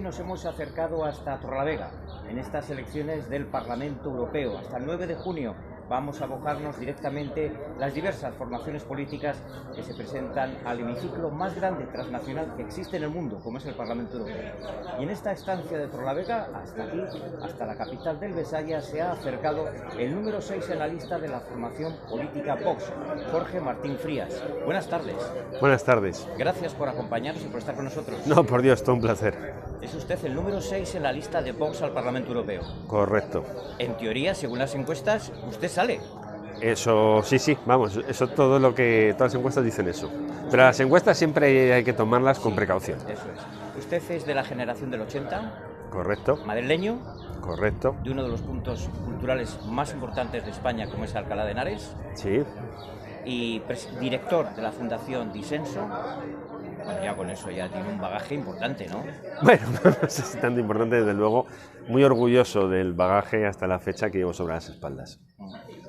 Nos hemos acercado hasta Torrelavega, en estas elecciones del Parlamento Europeo. Hasta el 9 de junio vamos a abocarnos directamente las diversas formaciones políticas que se presentan al hemiciclo más grande transnacional que existe en el mundo, como es el Parlamento Europeo. Y en esta estancia de Torrelavega, hasta aquí, hasta la capital del Besaya, se ha acercado el número 6 en la lista de la formación política Vox, Jorge Martín Frías. Buenas tardes. Buenas tardes. Gracias por acompañarnos y por estar con nosotros. No, por Dios, todo un placer. Es usted el número 6 en la lista de Vox al Parlamento Europeo. Correcto. En teoría, según las encuestas, usted sale. Eso, sí, vamos, eso todas las encuestas dicen eso. Pero las encuestas siempre hay que tomarlas con precaución. Eso es. Usted es de la generación del 80. Correcto. Madrileño. Correcto. De uno de los puntos culturales más importantes de España, como es Alcalá de Henares. Sí. Y director de la Fundación Disenso. Bueno, ya con eso ya tiene un bagaje importante, ¿no? Bueno, no sé si tanto importante, desde luego, muy orgulloso del bagaje hasta la fecha que llevo sobre las espaldas.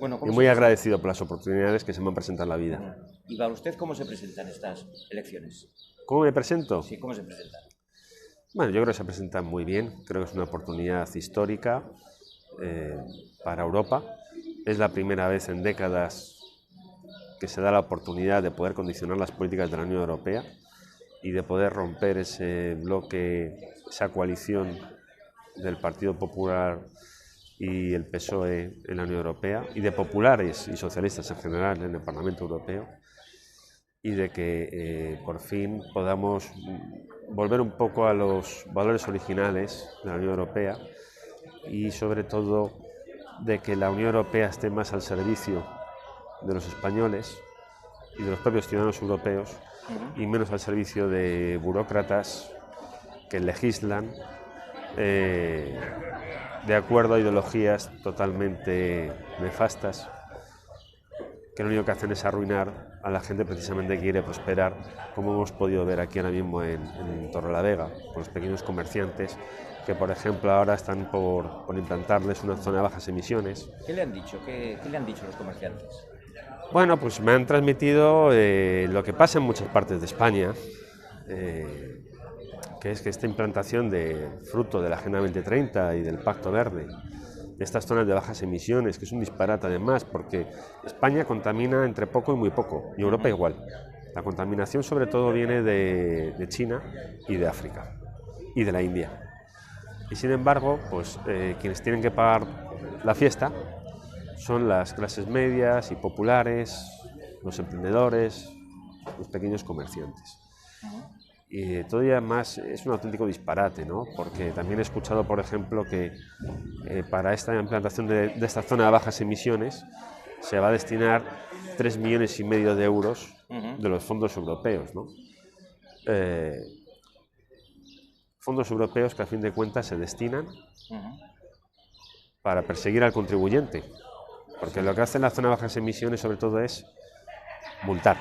Bueno, y muy agradecido por las oportunidades que se me han presentado en la vida. ¿Y para usted cómo se presentan estas elecciones? ¿Cómo me presento? Sí, ¿cómo se presentan? Bueno, yo creo que se presentan muy bien, creo que es una oportunidad histórica para Europa. Es la primera vez en décadas que se da la oportunidad de poder condicionar las políticas de la Unión Europea y de poder romper ese bloque, esa coalición del Partido Popular y el PSOE en la Unión Europea, y de populares y socialistas en general en el Parlamento Europeo, y de que por fin podamos volver un poco a los valores originales de la Unión Europea y sobre todo de que la Unión Europea esté más al servicio de los españoles y de los propios ciudadanos europeos y menos al servicio de burócratas que legislan de acuerdo a ideologías totalmente nefastas, que lo único que hacen es arruinar a la gente precisamente que quiere prosperar, como hemos podido ver aquí ahora mismo en Torrelavega, con los pequeños comerciantes que, por ejemplo, ahora están por implantarles una zona de bajas emisiones. ¿Qué le han dicho? ¿Qué le han dicho los comerciantes? Bueno, pues me han transmitido lo que pasa en muchas partes de España, que es que esta implantación fruto de la Agenda 2030 y del Pacto Verde, de estas zonas de bajas emisiones, que es un disparate además, porque España contamina entre poco y muy poco, y Europa igual. La contaminación sobre todo viene de China y de África, y de la India. Y sin embargo, pues quienes tienen que pagar la fiesta son las clases medias y populares, los emprendedores, los pequeños comerciantes. Y todavía más es un auténtico disparate, ¿no? Porque también he escuchado, por ejemplo, que para esta implantación de esta zona de bajas emisiones se va a destinar 3,5 millones de euros de los fondos europeos, ¿no? Fondos europeos que a fin de cuentas se destinan para perseguir al contribuyente, porque lo que hace la zona de bajas emisiones sobre todo es multar.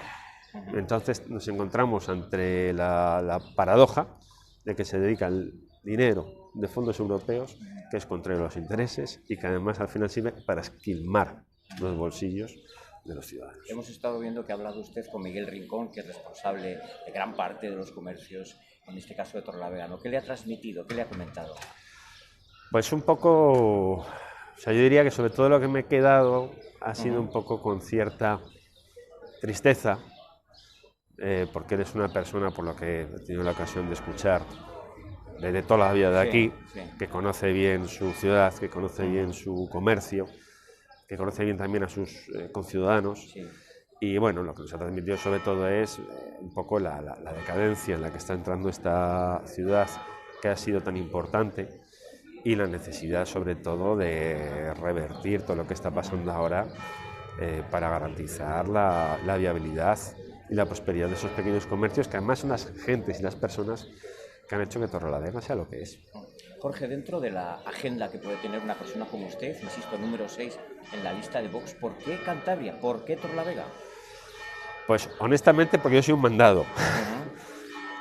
Entonces nos encontramos ante la paradoja de que se dedica el dinero de fondos europeos, que es contrario a los intereses y que además al final sirve para esquilmar los bolsillos de los ciudadanos. Hemos estado viendo que ha hablado usted con Miguel Rincón, que es responsable de gran parte de los comercios, en este caso de Torrelavega, ¿no? ¿Qué le ha transmitido? ¿Qué le ha comentado? Pues un poco, yo diría que sobre todo lo que me he quedado ha sido un poco con cierta tristeza, porque eres una persona, por lo que he tenido la ocasión de escuchar, desde toda la vida de aquí, que conoce bien su ciudad, que conoce bien su comercio, que conoce bien también a sus conciudadanos. Y bueno, lo que nos ha transmitido sobre todo es un poco la decadencia en la que está entrando esta ciudad, que ha sido tan importante, y la necesidad sobre todo de revertir todo lo que está pasando ahora para garantizar la viabilidad y la prosperidad de esos pequeños comercios, que además son las gentes y las personas que han hecho que Torrelavega sea lo que es. Jorge, dentro de la agenda que puede tener una persona como usted, insisto, número 6 en la lista de Vox, ¿por qué Cantabria? ¿Por qué Torrelavega? Pues honestamente porque yo soy un mandado.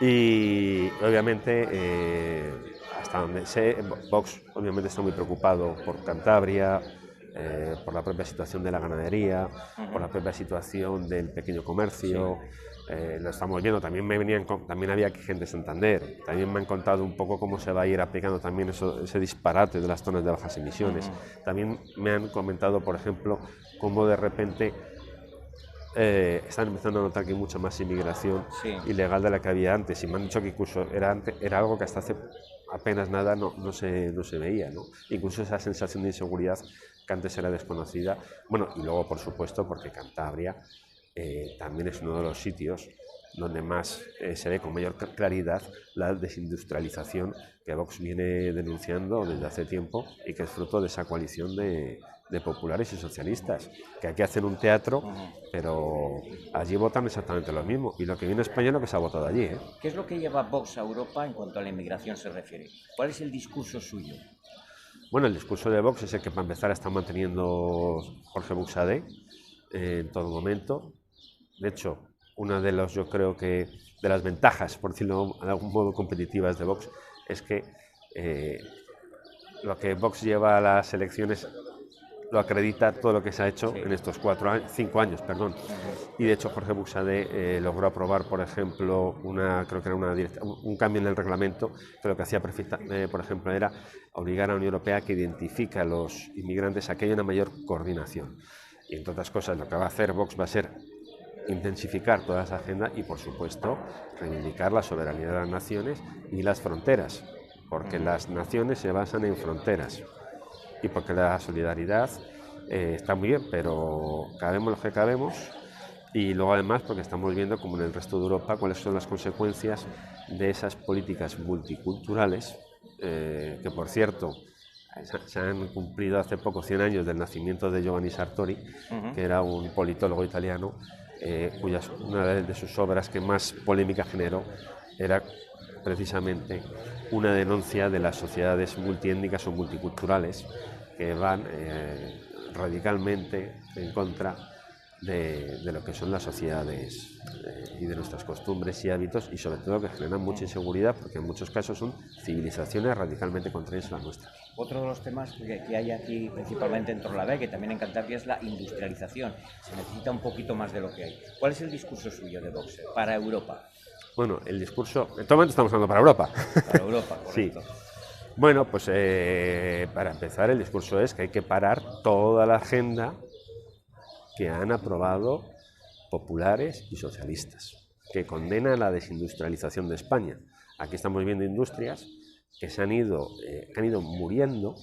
Y obviamente, hasta donde sé, Vox obviamente está muy preocupado por Cantabria, por la propia situación de la ganadería, por la propia situación del pequeño comercio, lo estamos viendo, también también había gente de Santander, también me han contado un poco cómo se va a ir aplicando también ese disparate de las zonas de bajas emisiones. También me han comentado, por ejemplo, cómo de repente están empezando a notar que hay mucha más inmigración ilegal de la que había antes, y me han dicho que incluso era algo que hasta hace apenas nada no se veía, ¿no? Incluso esa sensación de inseguridad que antes era desconocida. Bueno, y luego, por supuesto, porque Cantabria también es uno de los sitios donde más se ve con mayor claridad la desindustrialización que Vox viene denunciando desde hace tiempo y que es fruto de esa coalición de populares y socialistas, que aquí hacen un teatro, pero allí votan exactamente lo mismo, y lo que viene a España es lo que se ha votado allí. ¿Qué es lo que lleva Vox a Europa en cuanto a la inmigración se refiere? ¿Cuál es el discurso suyo? Bueno, el discurso de Vox es el que para empezar está manteniendo Jorge Buxadé en todo momento. De hecho, una de los, yo creo que de las ventajas, por decirlo de algún modo, competitivas de Vox es que lo que Vox lleva a las elecciones lo acredita todo lo que se ha hecho en estos 5 años, perdón. Y de hecho Jorge Buxadé logró aprobar, por ejemplo, creo que era un cambio en el reglamento, que lo que hacía, por ejemplo, era obligar a la Unión Europea a que identifique a los inmigrantes, a que haya una mayor coordinación. Y entre otras cosas, lo que va a hacer Vox va a ser intensificar toda esa agenda y, por supuesto, reivindicar la soberanía de las naciones y las fronteras, porque las naciones se basan en fronteras. Y porque la solidaridad está muy bien, pero cabemos los que cabemos, y luego además porque estamos viendo, como en el resto de Europa, cuáles son las consecuencias de esas políticas multiculturales, que por cierto se han cumplido hace poco 100 años del nacimiento de Giovanni Sartori, que era un politólogo italiano, una de sus obras que más polémica generó era precisamente una denuncia de las sociedades multiétnicas o multiculturales que van radicalmente en contra de lo que son las sociedades y de nuestras costumbres y hábitos, y sobre todo que generan mucha inseguridad, porque en muchos casos son civilizaciones radicalmente contrarias a la nuestra. Otro de los temas que hay aquí, principalmente en Torlavega y también en Cantabria, es la industrialización. Se necesita un poquito más de lo que hay. ¿Cuál es el discurso suyo de Vox para Europa? Bueno, el discurso, en todo momento estamos hablando para Europa. Para Europa, correcto. Sí. Bueno, pues para empezar, el discurso es que hay que parar toda la agenda que han aprobado populares y socialistas, que condenan la desindustrialización de España. Aquí estamos viendo industrias que han ido muriendo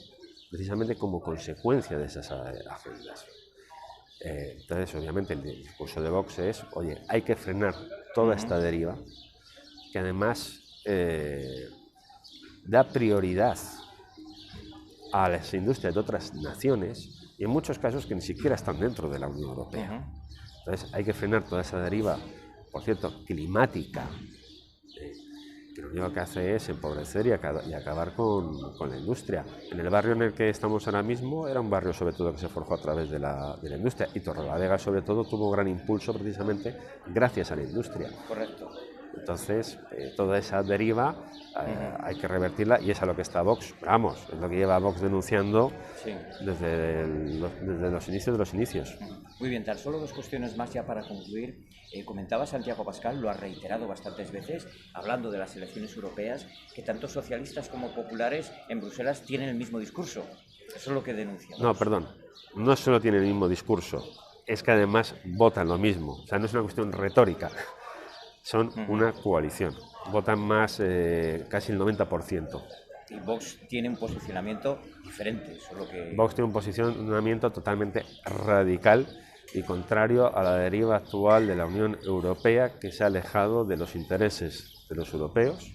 precisamente como consecuencia de esas agendas. Entonces, obviamente, el discurso de Vox es, oye, hay que frenar toda esta deriva, que además da prioridad a las industrias de otras naciones, y en muchos casos que ni siquiera están dentro de la Unión Europea. Entonces hay que frenar toda esa deriva, por cierto, climática, que lo único que hace es empobrecer y acabar con la industria. En el barrio en el que estamos ahora mismo era un barrio sobre todo que se forjó a través de la industria, y Torrelavega sobre todo tuvo gran impulso precisamente gracias a la industria. Correcto. Entonces, toda esa deriva hay que revertirla, y es a lo que está Vox. Vamos, es lo que lleva Vox denunciando desde los inicios de los inicios. Muy bien, tan solo 2 cuestiones más ya para concluir. Comentaba Santiago Abascal, lo ha reiterado bastantes veces, hablando de las elecciones europeas, que tanto socialistas como populares en Bruselas tienen el mismo discurso. Eso es lo que denuncia. No, perdón, no solo tienen el mismo discurso, es que además votan lo mismo. O sea, no es una cuestión retórica. Son una coalición, votan más, casi el 90%. Y Vox tiene un posicionamiento diferente, solo que... Vox tiene un posicionamiento totalmente radical y contrario a la deriva actual de la Unión Europea, que se ha alejado de los intereses de los europeos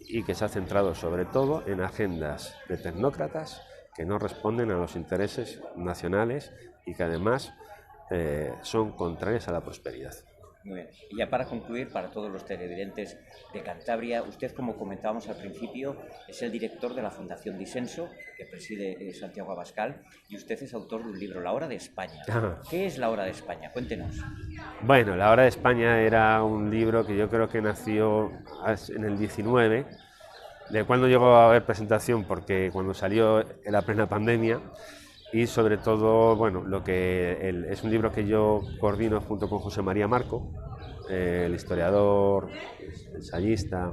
y que se ha centrado sobre todo en agendas de tecnócratas que no responden a los intereses nacionales y que además son contrarias a la prosperidad. Muy bien. Y ya para concluir, para todos los televidentes de Cantabria, usted, como comentábamos al principio, es el director de la Fundación Disenso, que preside Santiago Abascal, y usted es autor de un libro, La Hora de España. ¿Qué es La Hora de España? Cuéntenos. Bueno, La Hora de España era un libro que yo creo que nació en el 19, del cual no llegó a haber presentación porque cuando salió en la plena pandemia. Y sobre todo, bueno, es un libro que yo coordino junto con José María Marco, el historiador, ensayista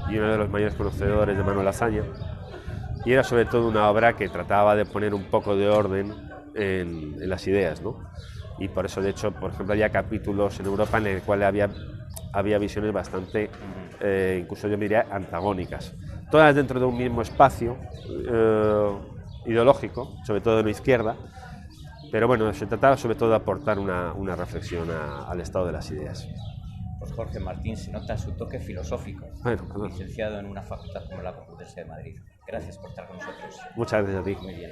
y uno de los mayores conocedores de Manuel Azaña, y era sobre todo una obra que trataba de poner un poco de orden en las ideas, ¿no? Y por eso, de hecho, por ejemplo, había capítulos en Europa en el cual había visiones bastante, incluso yo me diría, antagónicas, todas dentro de un mismo espacio ideológico, sobre todo de la izquierda, pero bueno, se trataba sobre todo de aportar una reflexión al estado de las ideas. Pues Jorge Martín, se nota su toque filosófico, Bueno, licenciado en una facultad como la Complutense de Madrid. Gracias por estar con nosotros. muchas gracias a ti. Muy bien.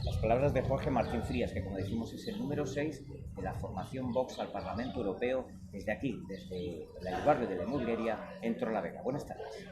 Las palabras de Jorge Martín Frías, que como decimos es el número 6 de la formación Vox al Parlamento Europeo, desde aquí, desde el barrio de la Inmobiliaria, en Torrelavega. Buenas tardes.